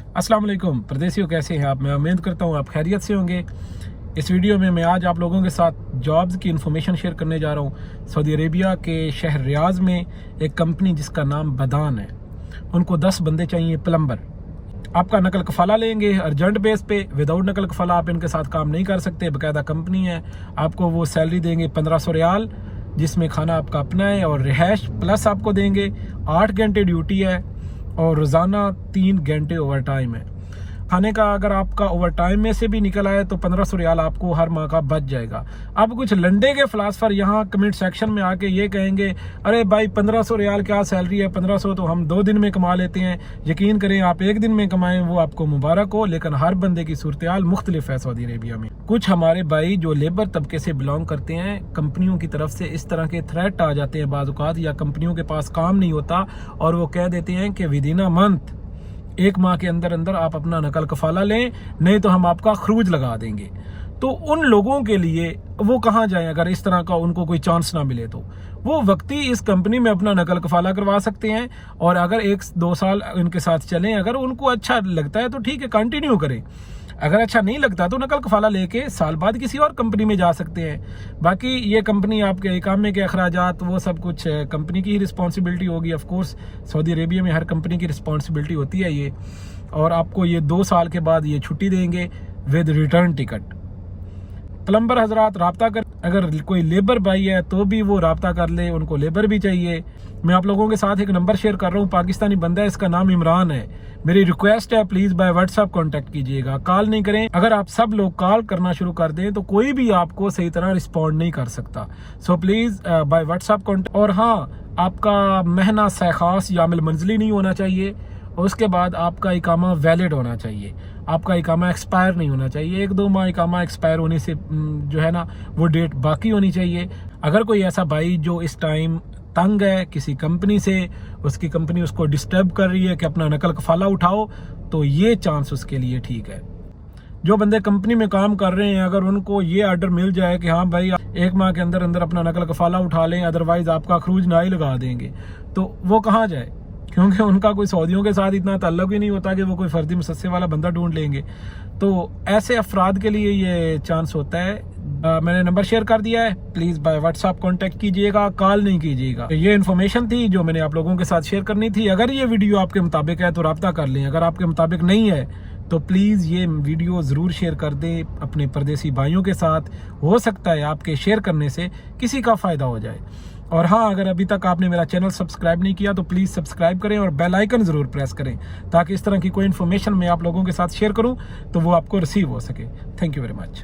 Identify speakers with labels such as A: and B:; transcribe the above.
A: अस्सलाम वालेकुम परदेसियों, कैसे हैं आप? मैं उम्मीद करता हूँ आप खैरियत से होंगे। इस वीडियो में मैं आज आप लोगों के साथ जॉब्स की इन्फॉर्मेशन शेयर करने जा रहा हूँ। सऊदी अरेबिया के शहर रियाज में एक कंपनी जिसका नाम बदान है, उनको 10 बंदे चाहिए प्लम्बर। आपका नकल कफाला लेंगे अर्जेंट बेस पे। विदाउट नकल कफाला आप इनके साथ काम नहीं कर सकते, बाकायदा कंपनी है। आपको वो सैलरी देंगे 1500 रियाल, जिसमें खाना आपका अपना है और रिहाइश प्लस आपको देंगे। 8 घंटे ड्यूटी है और रोज़ाना 3 घंटे ओवर टाइम है। खाने का अगर आपका ओवर टाइम में से भी निकल आए तो 1500 रियाल आपको हर माह का बच जाएगा। अब कुछ लंडे के फिलासफर यहाँ कमेंट सेक्शन में आके ये कहेंगे, अरे भाई 1500 रियाल क्या सैलरी है, 1500 तो हम 2 दिन में कमा लेते हैं। यकीन करें, आप 1 दिन में कमाएं वो आपको मुबारक हो, लेकिन हर बंदे की सूरत-ए-हाल मुख्तलिफ है सऊदी अरेबिया में। कुछ हमारे भाई जो लेबर तबके से बिलोंग करते हैं, कंपनियों की तरफ से इस तरह के थ्रेट आ जाते हैं बाज़ औक़ात, या कंपनियों के पास काम नहीं होता और वो कह देते हैं कि विदिन अ मंथ, 1 माह के अंदर अंदर आप अपना नकल कफाला लें, नहीं तो हम आपका खरूज लगा देंगे। तो उन लोगों के लिए वो कहाँ जाएं अगर इस तरह का उनको कोई चांस ना मिले? तो वो वक्ती इस कंपनी में अपना नकल कफाला करवा सकते हैं, और अगर 1-2 साल इनके साथ चलें, अगर उनको अच्छा लगता है तो ठीक है, कंटिन्यू करें। अगर अच्छा नहीं लगता तो नकल कफाला लेके साल बाद किसी और कंपनी में जा सकते हैं। बाकी ये कंपनी आपके इकामे के अखराजात वो सब कुछ कंपनी की ही रिस्पॉन्सिबिलिटी होगी। ऑफ कोर्स सऊदी अरेबिया में हर कंपनी की रिस्पॉन्सिबिलिटी होती है ये, और आपको ये 2 साल के बाद ये छुट्टी देंगे विद रिटर्न टिकट। प्लम्बर हजरात राब्ता कर, अगर कोई लेबर भाई है तो भी वो राब्ता कर ले, उनको लेबर भी चाहिए। मैं आप लोगों के साथ एक नंबर शेयर कर रहा हूँ, पाकिस्तानी बंदा है, इसका नाम इमरान है। मेरी रिक्वेस्ट है, प्लीज बाय व्हाट्सएप कांटेक्ट कीजिएगा, कॉल नहीं करें। अगर आप सब लोग कॉल करना शुरू कर दें तो कोई भी आपको सही तरह रिस्पॉन्ड नहीं कर सकता। So please by WhatsApp contact. और हाँ, आपका महना सहखास यामिल मंजली नहीं होना चाहिए, और उसके बाद आपका इकामा वैलिड होना चाहिए। आपका इकामा एक्सपायर नहीं होना चाहिए। 1-2 माह इकामा एक्सपायर होने से जो है ना, वो डेट बाकी होनी चाहिए। अगर कोई ऐसा भाई जो इस टाइम तंग है किसी कंपनी से, उसकी कंपनी उसको डिस्टर्ब कर रही है कि अपना नकल कफाला उठाओ, तो ये चांस उसके लिए ठीक है। जो बंदे कंपनी में काम कर रहे हैं, अगर उनको ये आर्डर मिल जाए कि हाँ भाई 1 माह के अंदर अंदर अपना नकल कफाला उठा लें, अदरवाइज आपका खरूज ना ही लगा देंगे, तो वो कहाँ जाए? क्योंकि उनका कोई सऊदियों के साथ इतना ताल्लुक ही नहीं होता कि वो कोई फर्जी मुसस्से वाला बंदा ढूंढ लेंगे। तो ऐसे अफराद के लिए ये चांस होता है। मैंने नंबर शेयर कर दिया है, प्लीज बाय व्हाट्सएप कांटेक्ट कीजिएगा, कॉल नहीं कीजिएगा। तो ये इन्फॉर्मेशन थी जो मैंने आप लोगों के साथ शेयर करनी थी। अगर ये वीडियो आपके मुताबिक है तो राब्ता कर लें, अगर आपके मुताबिक नहीं है तो प्लीज़ ये वीडियो ज़रूर शेयर कर दें अपने परदेसी भाइयों के साथ। हो सकता है आपके शेयर करने से किसी का फ़ायदा हो जाए। और हाँ, अगर अभी तक आपने मेरा चैनल सब्सक्राइब नहीं किया तो प्लीज़ सब्सक्राइब करें और बेल आइकन ज़रूर प्रेस करें, ताकि इस तरह की कोई इन्फॉर्मेशन मैं आप लोगों के साथ शेयर करूं तो वो आपको रिसीव हो सके। Thank you very much.